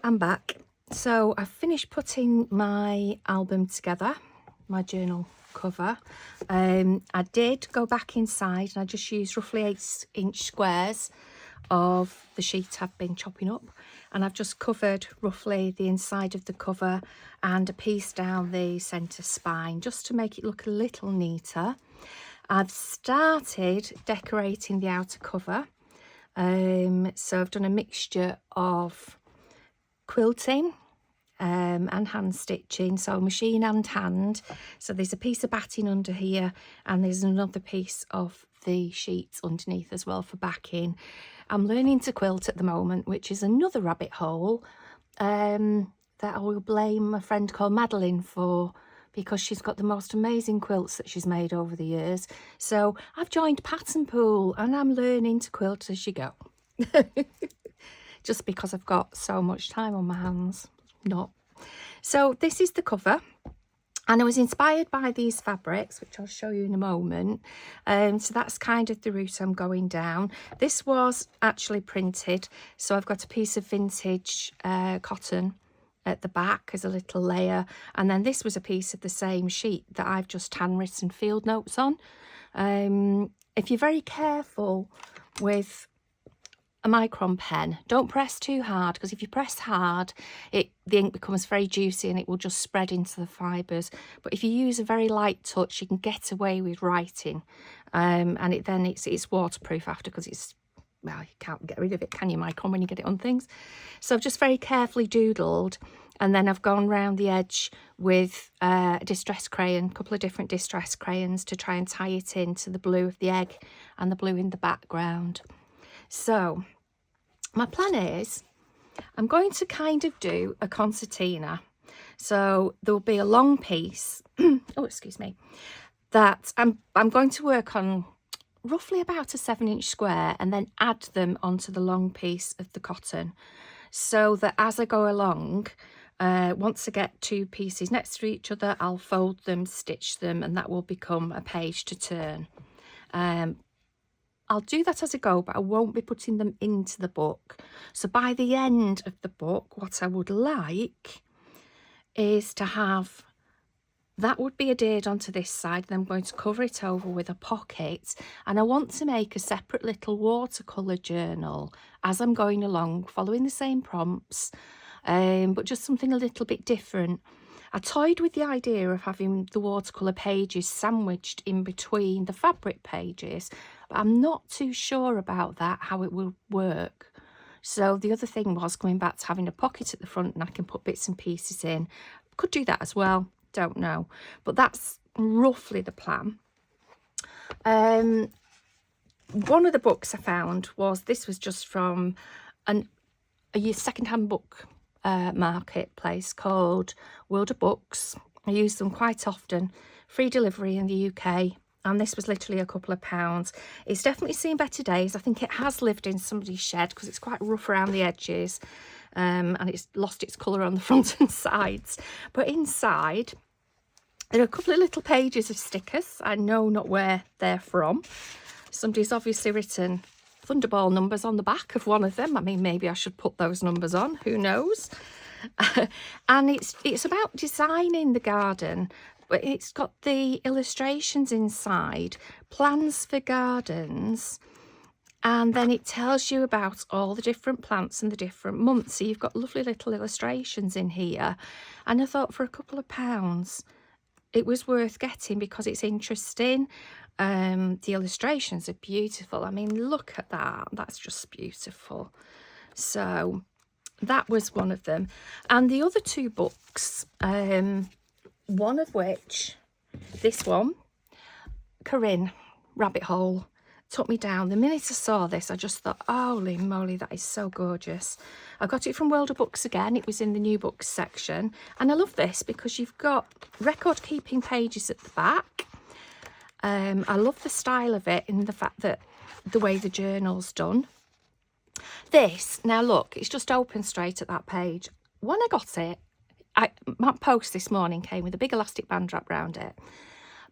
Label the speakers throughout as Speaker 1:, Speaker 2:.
Speaker 1: I'm back. So I've finished putting my album together, my journal cover. I did go back inside and I just used roughly 8-inch squares of the sheet I've been chopping up, and I've just covered roughly the inside of the cover and a piece down the centre spine just to make it look a little neater. I've started decorating the outer cover. So I've done a mixture of quilting and hand stitching, so machine and hand. So there's a piece of batting under here and there's another piece of the sheets underneath as well for backing. I'm learning to quilt at the moment, which is another rabbit hole that I will blame a friend called Madeline for, because she's got the most amazing quilts that she's made over the years. So I've joined Pattern Pool and I'm learning to quilt as you go. Just because I've got so much time on my hands. Not. So this is the cover, and I was inspired by these fabrics, which I'll show you in a moment. So that's kind of the route I'm going down. This was actually printed, so I've got a piece of vintage cotton at the back as a little layer, and then this was a piece of the same sheet that I've just handwritten field notes on. If you're very careful with a micron pen, don't press too hard, because if you press hard the ink becomes very juicy and it will just spread into the fibres. But if you use a very light touch, you can get away with writing, and it's waterproof after, because it's, well, you can't get rid of it, can you, micron, when you get it on things? So I've just very carefully doodled, and then I've gone round the edge with a distress crayon, a couple of different distress crayons, to try and tie it into the blue of the egg and the blue in the background. So my plan is I'm going to kind of do a concertina. So there will be a long piece, oh, excuse me, that I'm going to work on roughly about a 7-inch square and then add them onto the long piece of the cotton, so that as I go along, once I get two pieces next to each other, I'll fold them, stitch them, and that will become a page to turn. I'll do that as I go, but I won't be putting them into the book. So by the end of the book, what I would like is to have, that would be adhered onto this side, and I'm going to cover it over with a pocket, and I want to make a separate little watercolour journal as I'm going along, following the same prompts, but just something a little bit different. I toyed with the idea of having the watercolour pages sandwiched in between the fabric pages, but I'm not too sure about that, how it will work. So the other thing was going back to having a pocket at the front and I can put bits and pieces in. Could do that as well, don't know. But that's roughly the plan. One of the books I found was, this was just from a second-hand book marketplace called World of Books. I use them quite often, free delivery in the UK, and this was literally a couple of pounds. It's definitely seen better days. I think it has lived in somebody's shed because it's quite rough around the edges, and it's lost its colour on the front and sides. But inside there are a couple of little pages of stickers. I know not where they're from. Somebody's obviously written Thunderball numbers on the back of one of them. I mean, maybe I should put those numbers on, who knows. And it's about designing the garden, but it's got the illustrations inside, plans for gardens, and then it tells you about all the different plants and the different months. So you've got lovely little illustrations in here, and I thought for a couple of pounds it was worth getting because it's interesting. The illustrations are beautiful. I mean, look at that, that's just beautiful. So that was one of them. And the other two books, one of which, this one, Corinne, Rabbit Hole, took me down. The minute I saw this, I just thought, holy moly, that is so gorgeous. I got it from World of Books again. It was in the new books section, and I love this because you've got record keeping pages at the back. I love the style of it, and the fact that the way the journal's done. This, now look, it's just open straight at that page. When I got it, my post this morning came with a big elastic band wrapped around it.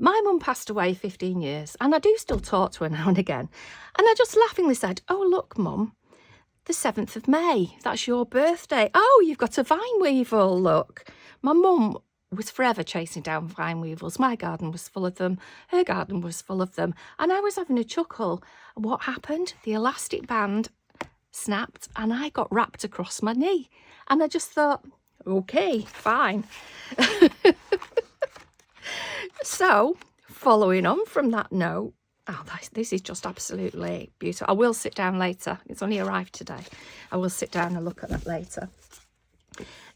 Speaker 1: My mum passed away 15 years, and I do still talk to her now and again. And I just laughingly said, oh, look, Mum, the 7th of May. That's your birthday. Oh, you've got a vine weevil, look. My mum was forever chasing down vine weevils. My garden was full of them. Her garden was full of them. And I was having a chuckle. And what happened? The elastic band snapped and I got wrapped across my knee. And I just thought, okay, fine. So, following on from that note, oh, this is just absolutely beautiful. I will sit down later. It's only arrived today. I will sit down and look at that later.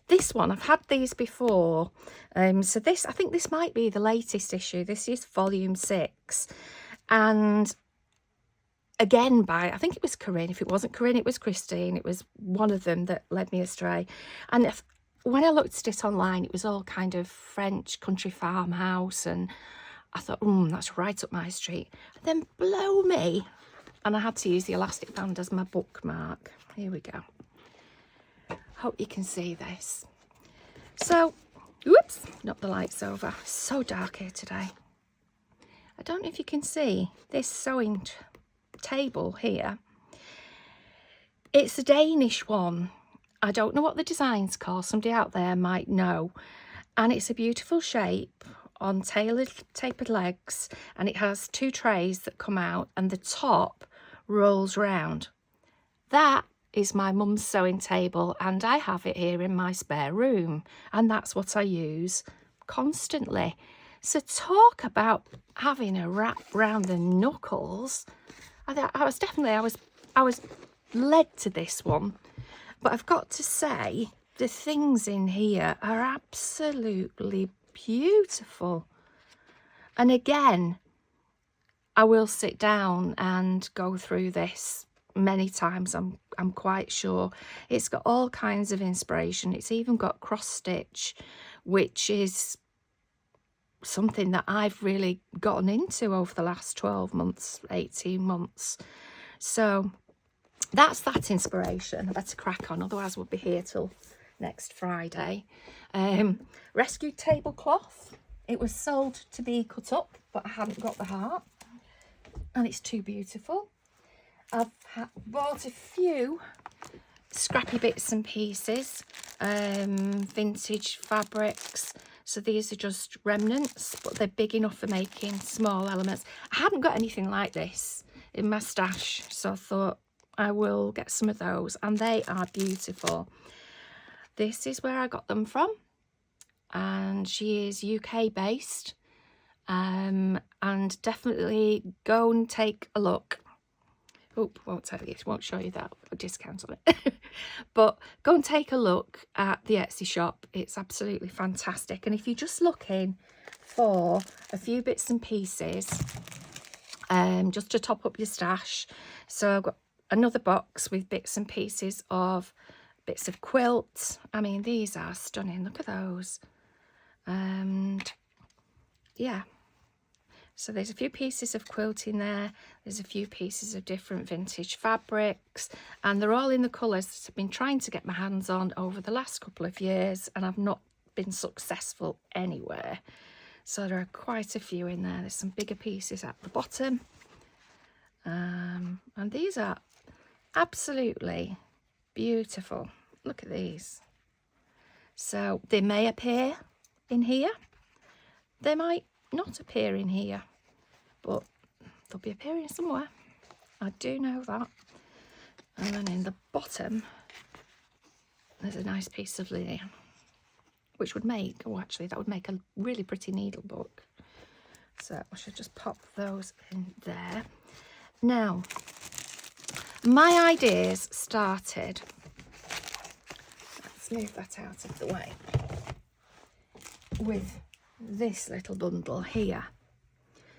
Speaker 1: This one, I've had these before. So this, I think this might be the latest issue. This is volume 6. And again I think it was Corinne. If it wasn't Corinne, it was Christine. It was one of them that led me astray. And when I looked at it online, it was all kind of French country farmhouse. And I thought, that's right up my street. And then blow me. And I had to use the elastic band as my bookmark. Here we go. Hope you can see this. So, whoops, knocked the lights over. It's so dark here today. I don't know if you can see this sewing table here. It's a Danish one. I don't know what the design's called. Somebody out there might know. And it's a beautiful shape on tapered legs. And it has 2 trays that come out and the top rolls round. That is my mum's sewing table, and I have it here in my spare room, and that's what I use constantly. So talk about having a wrap round the knuckles. I was led to this one, but I've got to say the things in here are absolutely beautiful. And again, I will sit down and go through this many times, I'm quite sure. It's got all kinds of inspiration. It's even got cross stitch, which is something that I've really gotten into over the last 12 months, 18 months. So that's that inspiration. I better crack on, otherwise we'll be here till next Friday. Rescued tablecloth. It was sold to be cut up, but I hadn't got the heart, and it's too beautiful. I've bought a few scrappy bits and pieces, vintage fabrics. So these are just remnants, but they're big enough for making small elements. I hadn't got anything like this in my stash, so I thought I will get some of those, and they are beautiful. This is where I got them from, and she is UK based, and definitely go and take a look. Oh, won't tell you, won't show you that, a discount on it. But go and take a look at the Etsy shop. It's absolutely fantastic. And if you're just looking for a few bits and pieces, just to top up your stash. So I've got another box with bits and pieces of bits of quilt. I mean, these are stunning. Look at those. And yeah. So there's a few pieces of quilt in there. There's a few pieces of different vintage fabrics, and they're all in the colours that I've been trying to get my hands on over the last couple of years, and I've not been successful anywhere. So there are quite a few in there. There's some bigger pieces at the bottom. And these are absolutely beautiful. Look at these. So they may appear in here. They might not appear in here, but they'll be appearing somewhere. I do know that. And then in the bottom there's a nice piece of linen, which would make, oh actually that would make a really pretty needle book. So I should just pop those in there. Now my ideas started, let's move that out of the way, with this little bundle here.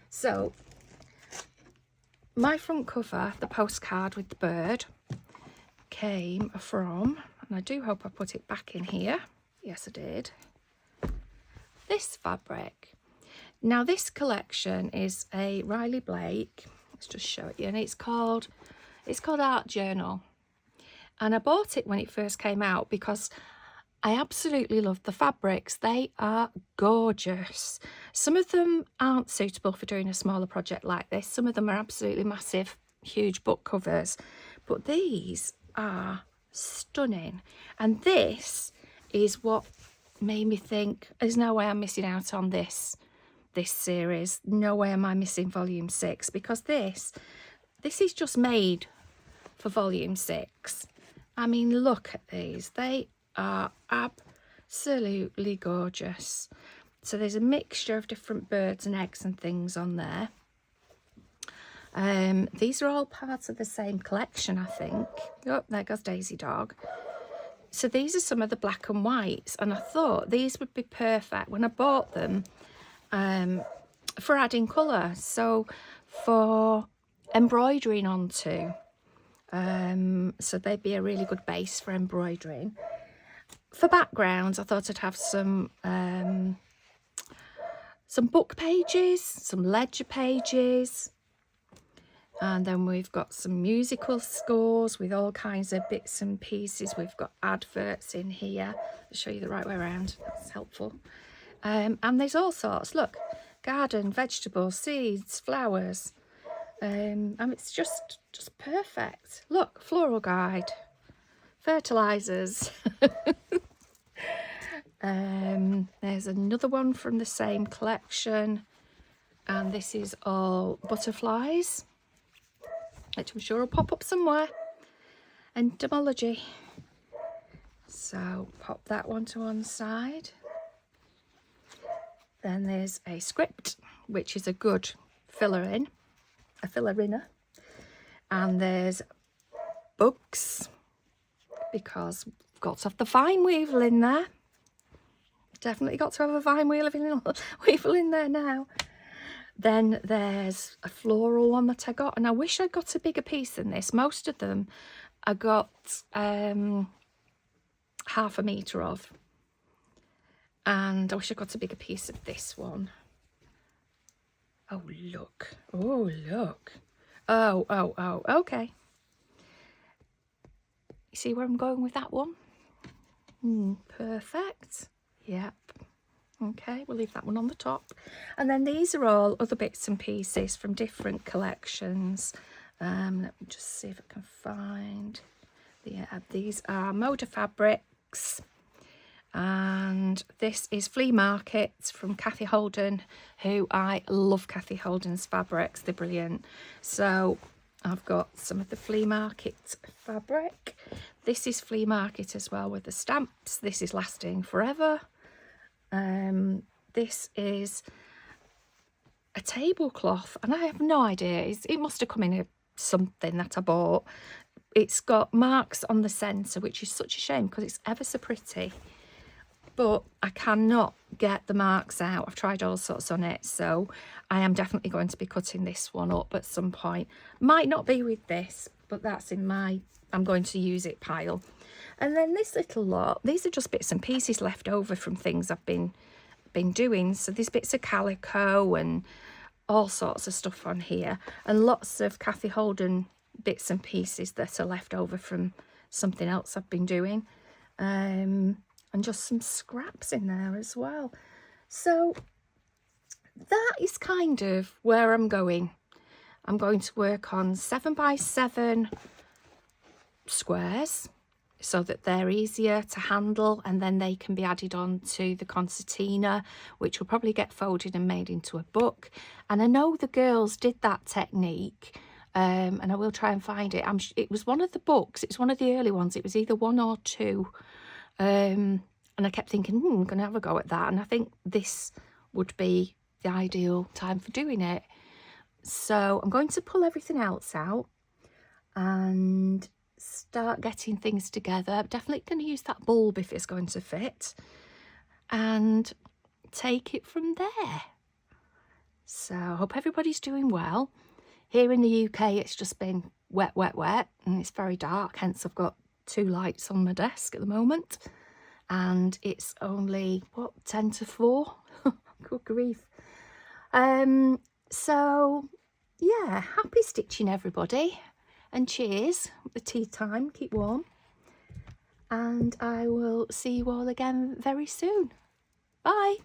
Speaker 1: So my front cover, the postcard with the bird, came from, and I do hope I put it back in here, yes I did, this fabric. Now this collection is a Riley Blake, let's just show it you, and it's called Art Journal, and I bought it when it first came out because I absolutely love the fabrics. They are gorgeous. Some of them aren't suitable for doing a smaller project like this. Some of them are absolutely massive, huge book covers. But these are stunning. And this is what made me think, there's no way I'm missing out on this series. No way am I missing volume 6, because this is just made for volume 6. I mean, look at these. They are absolutely gorgeous. So there's a mixture of different birds and eggs and things on there. These are all parts of the same collection, I think. Oh, there goes Daisy Dog. So these are some of the black and whites, and I thought these would be perfect when I bought them for adding colour. So for embroidering onto. So they'd be a really good base for embroidering. For backgrounds, I thought I'd have some book pages, some ledger pages, and then we've got some musical scores with all kinds of bits and pieces. We've got adverts in here. I'll show you the right way around, that's helpful. And there's all sorts, look, garden, vegetables, seeds, flowers. And it's just perfect. Look, floral guide, fertilizers. There's another one from the same collection, and this is all butterflies, which I'm sure will pop up somewhere. Entomology. So pop that one to one side. Then there's a script, which is a good filler-in. A filler-inner. And there's books, because we've got to have the vine weevil in there. Definitely got to have a vine weevil in there now. Then there's a floral one that I got, and I wish I got a bigger piece than this. Most of them I got half a metre of, and I wish I got a bigger piece of this one. Oh look, oh look, oh, okay. You see where I'm going with that one? Perfect. Yep. Okay, we'll leave that one on the top. And then these are all other bits and pieces from different collections. Let me just see if I can find. Yeah, these are Moda Fabrics. And this is Flea Market from Kathy Holden, who I love Kathy Holden's fabrics. They're brilliant. So I've got some of the Flea Market fabric. This is Flea Market as well with the stamps. This is lasting forever. This is a tablecloth, and I have no idea. It must have come in something that I bought. It's got marks on the centre, which is such a shame because it's ever so pretty. But I cannot get the marks out. I've tried all sorts on it, so I am definitely going to be cutting this one up at some point. Might not be with this, but that's in my I'm going to use it pile. And then this little lot, these are just bits and pieces left over from things I've been doing. So there's bits of calico and all sorts of stuff on here, and lots of Kathy Holden bits and pieces that are left over from something else I've been doing. And just some scraps in there as well. So that is kind of where I'm going. I'm going to work on 7x7 squares so that they're easier to handle, and then they can be added on to the concertina, which will probably get folded and made into a book. And I know the girls did that technique, and I will try and find it. It was one of the books, it's one of the early ones, it was either 1 or 2, and I kept thinking, I'm going to have a go at that, and I think this would be the ideal time for doing it. So I'm going to pull everything else out and start getting things together. Definitely going to use that bulb if it's going to fit, and take it from there. So I hope everybody's doing well. Here in the UK it's just been wet, and it's very dark, hence I've got 2 lights on my desk at the moment, and it's only what, 10 to 4. Good grief. So yeah, happy stitching everybody, and cheers, the tea time, keep warm, and I will see you all again very soon. Bye.